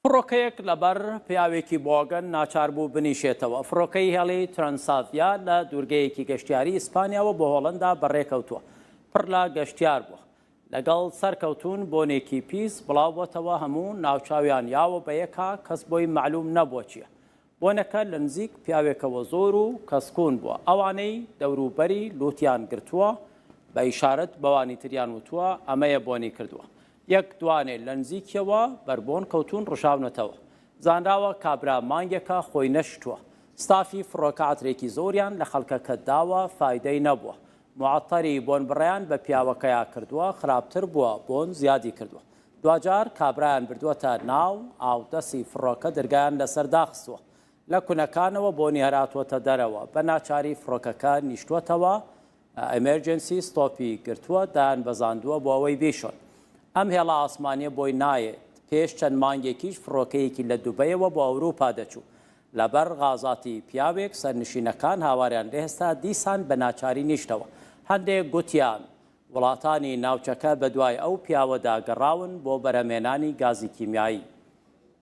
فڕۆکەیەک لەبەر پیاوێکی بۆگەن ناچار بوو بنیشێتەوە. فڕۆکەی هێڵی ترەنساڤیا لە دوورگەیەکی گەشتیاری ئیسپانیاوە بۆ هۆڵەندا بەڕێکەوتووە. پڕ لە گەشتیار بووە. لەگەڵ سەرکەوتون بۆنێکی پیس بڵاو بۆتەوە هەموو ناوچاویان یاوە بە یەکا کەس بۆی معلوم نەبووە چییە. بۆنەکە لە نزیک پیاوێکەوە زۆر و کەسکون بووە. ئەوانەی دەوروبەری لوتیان گرتووە بە ئیشارەت بەوانی تریان وتووە ئەمەیە بۆنی کردووە. یەک دوانێ لە نزیکیەوە بەربۆن کەوتون ڕژاونەتەوە. زانراوە کابرا مانگێکە خۆی نەشتووە. ستافی فڕۆکە عەترێکی زۆریان لە خەڵکەکە داوە فایدەی نەبووە. معەتەری بۆن بڕیان بە پیاوەکەیا کردووە، خراپتر بووە، بۆن زیادی کردووە. دوجار کابرایان بردووەتە ناو ئاودەسی فڕۆکە دەرگایان لەسەر داخستووە. لە کونەکانەوە بۆنی هەراتوەتە دەرەوە. بە ناچاری فڕۆکەکە نیشتووەتەوە، ئەمێرجنسی ستۆپی گرتووە، دایان بەزاندووە بۆ ئەوەی بیشۆن. ئەم هێڵە ئاسمانیە بۆی نایێت. پێش چەند مانگێکیش فڕۆکەیەکی لە دووبەیەوە بۆ ئەوروپا دەچوو. لەبەر غازاتی پیاوێک سەرنشینەکان هاواریان لێهێستا دیسان بە ناچاری نیشتەوە. هەندێک گوتیان وڵاتانی ناوچەکە بەدوای ئەو پیاوەدا گەڕاون بۆ بەرهەمێنانی گازی کیمیایی.